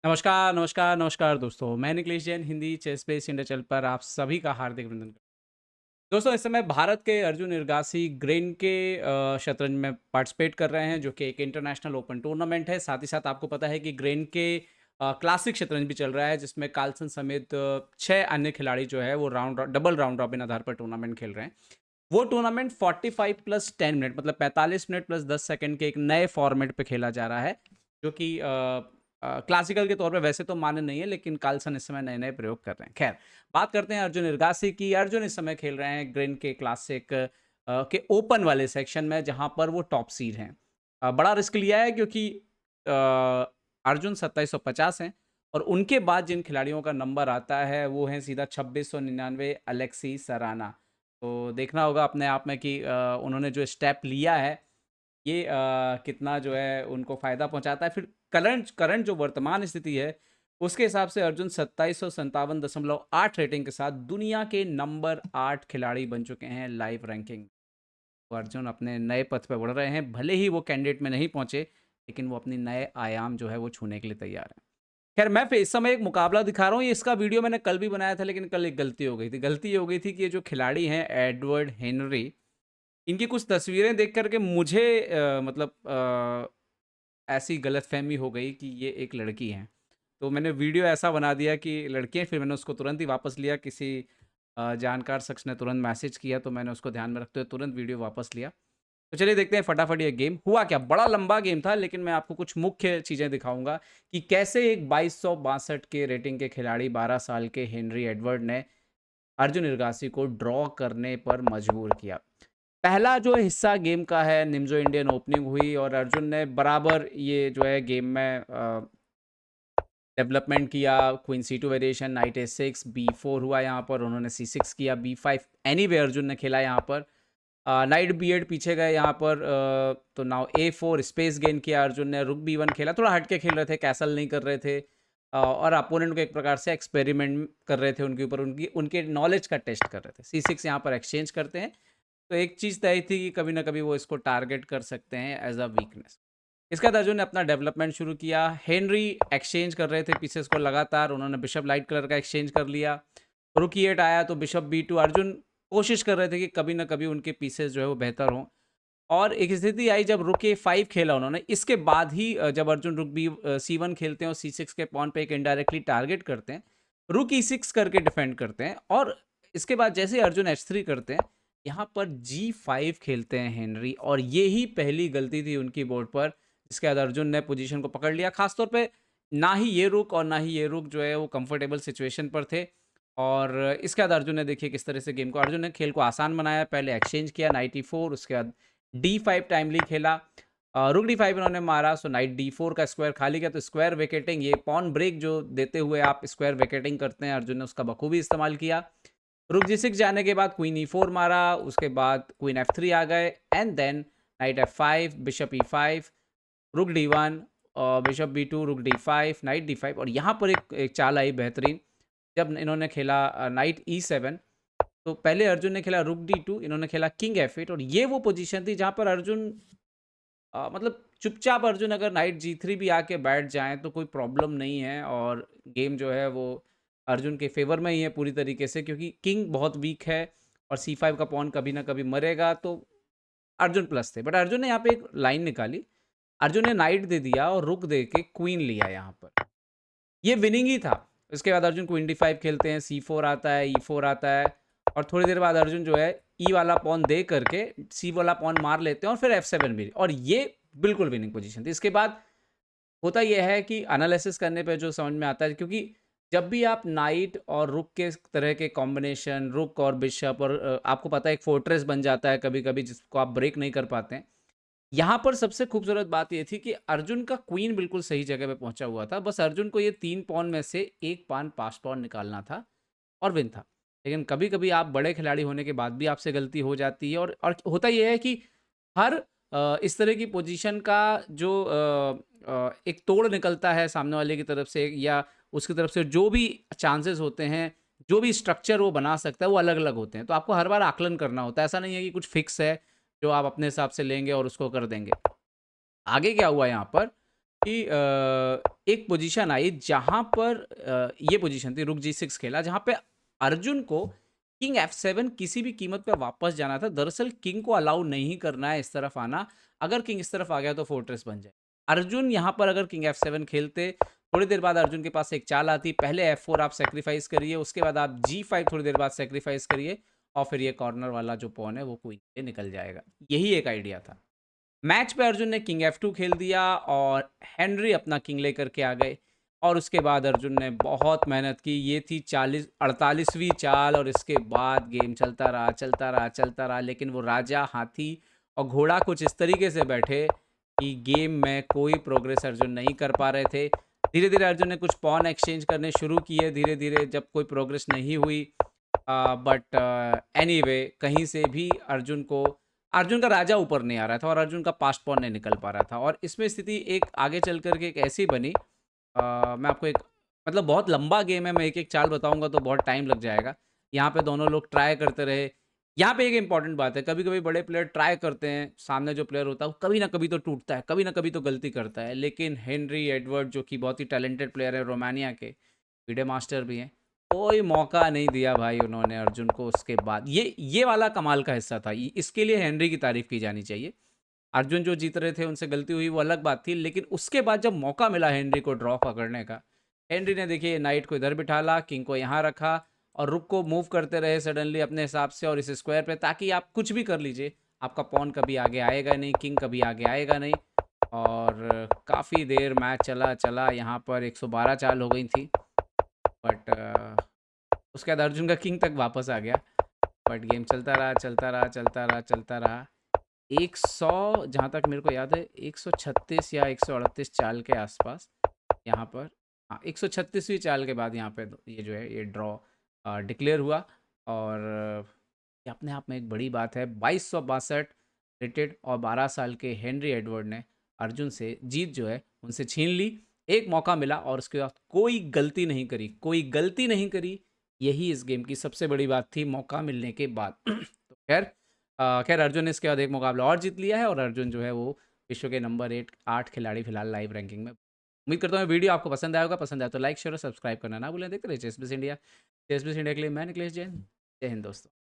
नमस्कार, नमस्कार, नमस्कार दोस्तों। मैं Nikhilesh Jain Hindi chess base India channel पर आप सभी का हार्दिक अभिनंदन। दोस्तों इस समय भारत के अर्जुन इरगासी ग्रेन के शतरंज में पार्टिसिपेट कर रहे हैं जो कि एक इंटरनेशनल ओपन टूर्नामेंट है। साथ ही साथ आपको पता है कि ग्रेन के क्लासिक शतरंज भी चल रहा है जिसमें कार्लसन समेत 6 अन्य खिलाड़ी जो है वो डबल राउंड रॉबिन आधार पर टूर्नामेंट खेल रहे हैं। वो टूर्नामेंट 45+10 मिनट मतलब 45 मिनट प्लस 10 सेकंड के एक नए फॉर्मेट पे खेला जा रहा है जो कि क्लासिकल के तौर पे वैसे तो मान्य नहीं है लेकिन कार्लसन इस समय नए-नए प्रयोग कर रहे हैं। खैर, बात करते हैं अर्जुन इरगासी की। अर्जुन इस समय खेल रहे हैं ग्रीन के क्लासिक के ओपन वाले सेक्शन में जहाँ पर वो टॉप सीड हैं। बड़ा रिस्क लिया है क्योंकि अ, अर्जुन 2750 हैं और उनके बाद जिन खिलाड़ियों का नंबर आता है वो हैं सीधा 2699 अलेक्सी सराना। तो देखना होगा अपने आप में कि उन्होंने जो स्टेप लिया है ये कितना जो है उनको फ़ायदा पहुँचाता है। फिर करंट करंट जो वर्तमान स्थिति है, उसके हिसाब से अर्जुन 2757.8 रेटिंग के साथ दुनिया के नंबर 8 खिलाड़ी बन चुके हैं लाइव रैंकिंग। तो अर्जुन अपने नए पथ पे बढ़ रहे हैं, भले ही वो कैंडिडेट में नहीं पहुँचे, लेकिन वो अपनी नए आयाम जो है वो छूने के लिए तैयार हैं। खैर मैं फिर इस समय एक मुकाबला दिखा रहा हूँ, ये इसका वीडियो मैंने कल भी बनाया था लेकिन कल एक गलती हो गई थी। गलती ये हो गई थी कि ये जो खिलाड़ी हैं एडवर्ड हेनरी, इनकी कुछ तस्वीरें देख कर के मुझे मतलब ऐसी गलतफ़हमी हो गई कि ये एक लड़की हैं। तो मैंने वीडियो ऐसा बना दिया कि लड़की हैं, फिर मैंने उसको तुरंत ही वापस लिया। किसी जानकार शख्स ने तुरंत मैसेज किया तो मैंने उसको ध्यान में रखते हुए तुरंत वीडियो वापस लिया। तो चलिए देखते हैं फटाफट ये गेम हुआ क्या। बड़ा लंबा गेम था लेकिन मैं आपको कुछ मुख्य चीज़ें दिखाऊँगा कि कैसे एक 2262 के रेटिंग के खिलाड़ी 12 साल के हेनरी एडवर्ड ने अर्जुन इरगासी को ड्रॉ करने पर मजबूर किया। पहला जो हिस्सा गेम का है निम्जो इंडियन ओपनिंग हुई और अर्जुन ने बराबर ये जो है गेम में डेवलपमेंट किया। Queen c two variation, knight a six, b four हुआ यहाँ पर, उन्होंने सी सिक्स किया, बी फाइव एनीवे अर्जुन ने खेला यहाँ पर। नाइट बी एट पीछे गए यहाँ पर, तो नाउ ए फोर स्पेस गेन किया अर्जुन ने, रुक बी वन खेला, थोड़ा हटके खेल रहे थे, कैसल नहीं कर रहे थे। और अपोनेंट को एक प्रकार से एक्सपेरिमेंट कर रहे थे उनके ऊपर, उनकी उनके नॉलेज का टेस्ट कर रहे थे। सी सिक्स यहाँ पर एक्सचेंज करते हैं। तो एक चीज़ तय थी कि कभी ना कभी वो इसको टारगेट कर सकते हैं एज अ वीकनेस। इसके बाद अर्जुन ने अपना डेवलपमेंट शुरू किया। हेनरी एक्सचेंज कर रहे थे पीसेस को लगातार, उन्होंने बिशप लाइट कलर का एक्सचेंज कर लिया। रुक ई8 आया तो बिशप बी टू, अर्जुन कोशिश कर रहे थे कि कभी ना कभी उनके पीसेस जो है वो बेहतर हों। और एक स्थिति आई जब रुक ए5 खेला उन्होंने, इसके बाद ही जब अर्जुन रुक बी सी1 खेलते हैं और सी6 के पॉन पे एक इनडायरेक्टली टारगेट करते हैं, रुक ई6 करके डिफेंड करते हैं और इसके बाद जैसे ही अर्जुन एच3 करते हैं, यहाँ पर जी5 खेलते हैं हेनरी और ये ही पहली गलती थी उनकी बोर्ड पर। इसके बाद अर्जुन ने पोजीशन को पकड़ लिया, खासतौर पे ना ही ये रुक और ना ही ये रुक जो है वो कंफर्टेबल सिचुएशन पर थे। और इसके बाद अर्जुन ने देखिए किस तरह से गेम को, अर्जुन ने खेल को आसान बनाया। पहले एक्सचेंज किया नाइट ई4, उसके बाद डी5 टाइमली खेला। रुक डी5 इन्होंने मारा, सो नाइट डी4 का स्क्वायर खाली गया, तो स्क्वायर वेकेटिंग, ये पॉन ब्रेक जो देते हुए आप स्क्वायर वेकेटिंग करते हैं, अर्जुन ने उसका बखूबी इस्तेमाल किया। रुक जी6 जाने के बाद क्वीन ई4 मारा, उसके बाद क्वीन एफ3 आ गए एंड देन नाइट एफ5, बिशप ई5, रुक डी1 और बिशप बी2, रुक डी5, नाइट डी5 और यहाँ पर एक चाल आई बेहतरीन जब इन्होंने खेला नाइट ई7। तो पहले अर्जुन ने खेला रुक डी2, इन्होंने खेला किंग एफ8 और ये वो पोजीशन थी जहाँ पर अर्जुन मतलब चुपचाप अर्जुन अगर नाइट जी3 भी आके बैठ जाएँ तो कोई प्रॉब्लम नहीं है और गेम जो है वो अर्जुन के फ़ेवर में ही है पूरी तरीके से, क्योंकि किंग बहुत वीक है और सी5 का पॉन कभी ना कभी मरेगा, तो अर्जुन प्लस थे। बट अर्जुन ने यहाँ पे एक लाइन निकाली, अर्जुन ने नाइट दे दिया और रुक दे के क्वीन लिया यहाँ पर। ये विनिंग ही था। इसके बाद अर्जुन क्वीन डी5 खेलते हैं, सी4 आता है, ई4 आता है और थोड़ी देर बाद अर्जुन जो है ई वाला पॉन दे करके सी वाला पॉन मार लेते हैं और फिर एफ7 भी, और ये बिल्कुल विनिंग पोजीशन थी। इसके बाद होता यह है कि एनालिसिस करने पे जो समझ में आता है, क्योंकि जब भी आप नाइट और रुक के तरह के कॉम्बिनेशन, रुक और बिशप और आपको पता है एक फोर्ट्रेस बन जाता है कभी-कभी जिसको आप ब्रेक नहीं कर पाते हैं। यहाँ पर सबसे खूबसूरत बात ये थी कि अर्जुन का क्वीन बिल्कुल सही जगह पे पहुंचा हुआ था। बस अर्जुन को ये 3 पॉन में से 1 पान पास पॉन निकालना था और विन था। लेकिन कभी-कभी आप बड़े खिलाड़ी होने के बाद भी आपसे गलती हो जाती है और होता ये है कि हर इस तरह की पोजीशन का जो एक तोड़ निकलता है सामने वाले की तरफ से या उसकी तरफ से, जो भी चांसेस होते हैं, जो भी स्ट्रक्चर वो बना सकता है, वो अलग-अलग होते हैं। तो आपको हर बार आकलन करना होता है। ऐसा नहीं है कि कुछ फिक्स है, जो आप अपने हिसाब से लेंगे और उसको कर देंगे। आगे क्या हुआ यहाँ पर, कि एक पोजीशन आई जहाँ पर ये पोजीशन थी, रुक G6 खेला, जहाँ पे अर्जुन को किंग F7 किसी भी कीमत पे वापस जाना था। दरअसल किंग को अलाउ नहीं करना है इस तरफ आना, अगर किंग इस तरफ आ गया तो फोर्ट्रेस बन जाए। अर्जुन यहाँ पर अगर किंग F7 खेलते, थोड़ी देर बाद अर्जुन के पास एक चाल आती, पहले F4 आप सेक्रीफाइस करिए, उसके बाद आप G5 थोड़ी देर बाद सेक्रीफाइस करिए, और फिर ये कॉर्नर वाला जो पॉन है वो क्वीन से निकल जाएगा। यही एक आइडिया था। मैच पे अर्जुन ने किंग F2 खेल दिया और हेनरी अपना किंग लेकर के आ गए, और उसके बाद अर्जुन ने बहुत मेहनत की। ये थी 48वीं चाल, और इसके बाद गेम चलता रहा चलता रहा चलता रहा, लेकिन वो राजा, हाथी और घोड़ा कुछ इस तरीके से बैठे कि गेम में कोई प्रोग्रेस अर्जुन नहीं कर पा रहे थे। धीरे धीरे अर्जुन ने कुछ पॉन एक्सचेंज करने शुरू किए, धीरे धीरे जब कोई प्रोग्रेस नहीं हुई, बट एनीवे कहीं से भी अर्जुन का राजा ऊपर नहीं आ रहा था और अर्जुन का पास्ट पॉन नहीं निकल पा रहा था, और इसमें स्थिति एक आगे चल कर के एक ऐसी बनी। मैं आपको एक, मतलब बहुत लंबा गेम है, मैं एक एक चाल बताऊंगा तो बहुत टाइम लग जाएगा। यहाँ पे दोनों लोग ट्राई करते रहे। यहाँ पे एक इंपॉर्टेंट बात है, कभी कभी बड़े प्लेयर ट्राई करते हैं, सामने जो प्लेयर होता है वो कभी ना कभी तो टूटता है, कभी ना कभी तो गलती करता है, लेकिन हेनरी एडवर्ड जो कि बहुत ही टैलेंटेड प्लेयर है, रोमानिया के फीडे मास्टर भी हैं, कोई मौका नहीं दिया भाई उन्होंने अर्जुन को। उसके बाद ये वाला कमाल का हिस्सा था, इसके लिए हेनरी की तारीफ की जानी चाहिए। अर्जुन जो जीत रहे थे उनसे गलती हुई वो अलग बात थी, लेकिन उसके बाद जब मौका मिला हेनरी को ड्रॉ पकड़ने का, हेनरी ने देखिए नाइट को इधर बिठाला, किंग को यहाँ रखा, और रुक को मूव करते रहे सडनली अपने हिसाब से और इस स्क्वायर पे, ताकि आप कुछ भी कर लीजिए, आपका पॉन कभी आगे आएगा नहीं, किंग कभी आगे आएगा नहीं। और काफ़ी देर मैच चला चला, यहाँ पर 112 चाल हो गई थी, बट उसके बाद अर्जुन का किंग तक वापस आ गया। बट गेम चलता रहा चलता रहा चलता रहा चलता रहा। 100, जहाँ तक मेरे को याद है 136 या 138 चाल के आसपास यहाँ पर, हाँ 136वीं चाल के बाद यहाँ पे ये जो है ये ड्रॉ डिक्लेयर हुआ। और ये अपने आप में एक बड़ी बात है। 2262 रेटेड और 12 साल के हेनरी एडवर्ड ने अर्जुन से जीत जो है उनसे छीन ली। एक मौका मिला और उसके बाद कोई गलती नहीं करी, कोई गलती नहीं करी। यही इस गेम की सबसे बड़ी बात थी, मौका मिलने के बाद। तो खैर अर्जुन ने इसके बाद एक मुकाबला और जीत लिया है, और अर्जुन जो है वो विश्व के नंबर 8 खिलाड़ी फिलहाल लाइव रैंकिंग में। उम्मीद करता हूँ वीडियो आपको पसंद आया होगा, पसंद आया तो लाइक शेयर और सब्सक्राइब करना ना भूलें। देखते रहिए चेस इंडिया। चेस इंडिया के लिए मैं निकलेश जैन। जय हिंद दोस्तों।